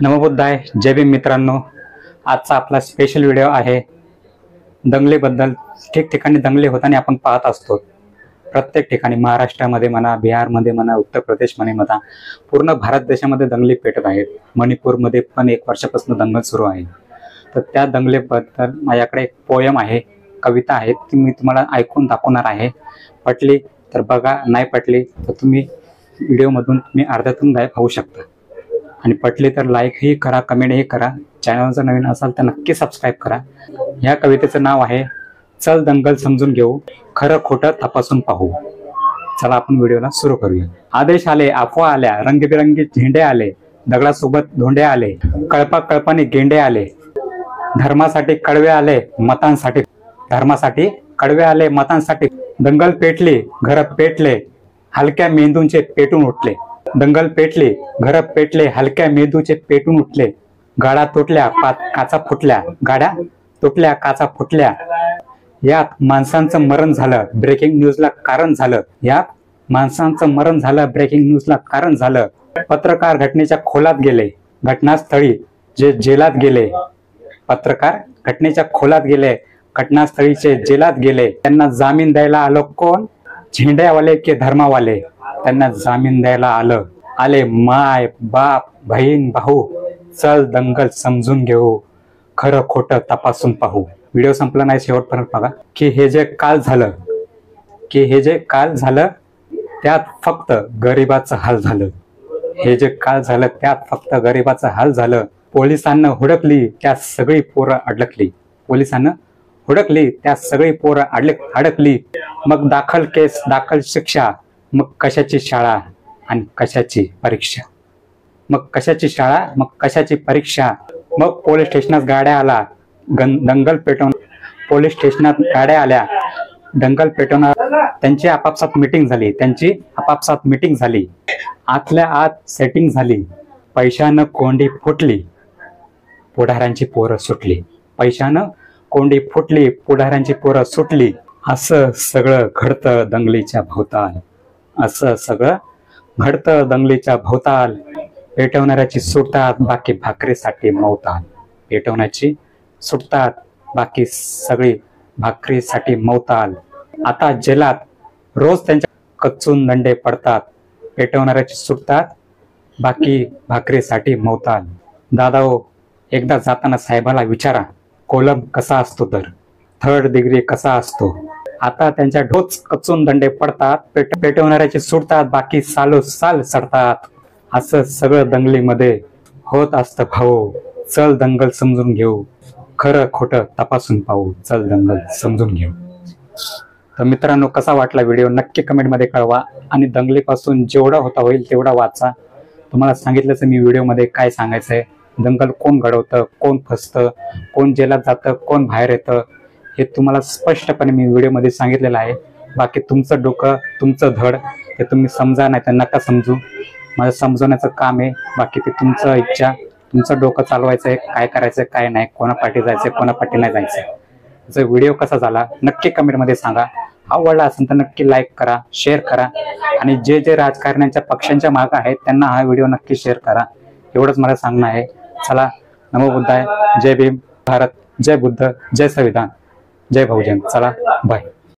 नमो बुद्धाय. जय भीम मित्रांनो. आजचा आपला स्पेशल व्हिडिओ आहे दंगलीबद्दल. ठिकठिकाणी दंगली होताना आपण पाहत असतो. प्रत्येक ठिकाणी महाराष्ट्रामध्ये म्हणा, बिहारमध्ये म्हणा, उत्तर प्रदेशमध्ये म्हणा, पूर्ण भारत देशामध्ये दंगली पेटत आहेत. मणिपूरमध्ये पण 1 वर्षापासून दंगल सुरू आहे. तर त्या दंगलीबद्दल माझ्याकडे एक पोयम आहे, कविता आहे, ती मी तुम्हाला ऐकून दाखवणार आहे. पटली तर बघा, नाही पटली तर तुम्ही व्हिडिओमधून तुम्ही अर्ध्यातून गायब होऊ शकता. आणि पटली तर लाईकही करा, कमेंटही करा. चॅनल जर नवीन असाल तर नक्की सबस्क्राईब करा. या कवितेचं नाव आहे चल दंगल समजून घेऊ, खरं खोटं तपासून पाहू. चला आपण व्हिडिओला सुरू करूया. आदेश आले, अफवा आल्या, रंगबिरंगी झेंडे आले, दगडासोबत धोंडे आले, कळपा कळपाने गेंडे आले, धर्मासाठी कडवे आले, मतांसाठी कडवे आले, मतांसाठी दंगल पेटली, घर पेटले, हलक्या मेंदूंचे पेटून उठले. दंगल पेटली, घर पेटले, हलक्या मेंदूचे पेटून उठले. गाड्या तुटल्या, काचा फुटल्या, गाड्या तुटल्या, काचा फुटल्या. यात माणसांचं मरण झालं, ब्रेकिंग न्यूजला कारण झालं. यात माणसांचं मरण झालं, ब्रेकिंग न्यूजला कारण झालं. पत्रकार घटनेच्या खोलात गेले, घटनास्थळी जे जेलात गेले. पत्रकार घटनेच्या खोलात गेले, घटनास्थळीचे जेलात गेले. त्यांना जामीन द्यायला आलो कोण? झेंड्यावाले की धर्मावाले? त्यांना जामीन द्यायला आले माय बाप बहीण भाऊ. चल दंगल समजून घेऊ, खरं खोटं तपासून पाहू. व्हिडिओ संपला नाही, शेवटपर्यंत बघा. की हे जे काल झालं त्यात फक्त गरिबाचं हाल झालं. हे जे काल झालं त्यात फक्त गरिबाचं हाल झालं. पोलिसांना हुडकली त्या सगळी पोरं अडकली. पोलिसांना हुडकली त्या सगळी पोरं अडकली. मग दाखल केस, दाखल शिक्षा, मग कशाची शाळा आणि कशाची परीक्षा. मग कशाची शाळा, मग कशाची परीक्षा. मग पोलीस स्टेशनात गाड्या आला, दंगल पेटवून पोलीस स्टेशनात गाड्या आल्या, दंगल पेटवणार. त्यांची आपापसात मीटिंग झाली. आतल्या आत सेटिंग झाली. पैशानं कोंडी फुटली, पुढाऱ्यांची पोरं सुटली. पैशानं कोंडी फुटली, पुढाऱ्यांची पोरं सुटली. असं सगळं घडतं दंगलीच्या भोवताल. असं सगळं घडतं दंगलीच्या भोवताल. पेटवणाऱ्याची सुटतात, बाकी भाकरीसाठी मवताल. पेटवण्याची सुटतात, बाकी सगळी भाकरीसाठी मवताल. आता जेलात रोज त्यांच्या कच्चून दंडे पडतात. पेटवणाऱ्याची सुटतात, बाकी भाकरीसाठी मवताल. दादाओ, एकदा जाताना साहेबाला विचारा, कोलम कसा असतो तर 3rd डिग्री कसा असतो. आता त्यांच्या ढोच कच्चून दंडे पडतात. पेटवणाऱ्याचे सुटतात, बाकी सालोसाल सडतात. असं सगळं दंगलीमध्ये होत असतं भाऊ. चल दंगल समजून घेऊ, खरं खोटं तपासून पाहू. चल दंगल समजून घेऊ. तर मित्रांनो, कसा वाटला व्हिडिओ नक्की कमेंटमध्ये कळवा. आणि दंगलीपासून जेवढा होता होईल तेवढा वाचा. तुम्हाला सांगितलंच मी व्हिडिओमध्ये काय सांगायचंय. दंगल कोण घडवतं, कोण फसतं, कोण जेलात जातं, कोण बाहेर येतं, हे तुम्हाला स्पष्टपणे मी व्हिडिओमध्ये सांगितलेलं आहे. बाकी तुमचं डोकं, तुमचं धड ते तुम्ही समजा, नाही तर नका समजू. माझं समजवण्याचं काम आहे. बाकी ते तुमचं इच्छा, तुमचं डोकं चालवायचं आहे, काय करायचं काय नाही, कोणा पाठी जायचं, कोणा पाठी नाही जायचं. जर व्हिडिओ कसा झाला नक्की कमेंटमध्ये सांगा. आवडला असेल तर नक्की लाईक करा, शेअर करा. आणि जे राजकारण्यांच्या पक्षांच्या मागं आहेत त्यांना हा व्हिडिओ नक्की शेअर करा. एवढंच मला सांगणं आहे. चला, नमो बुद्धाय. जय भीम. भारत. जय बुद्ध. जय संविधान. जय बहुजन. चला, बाय.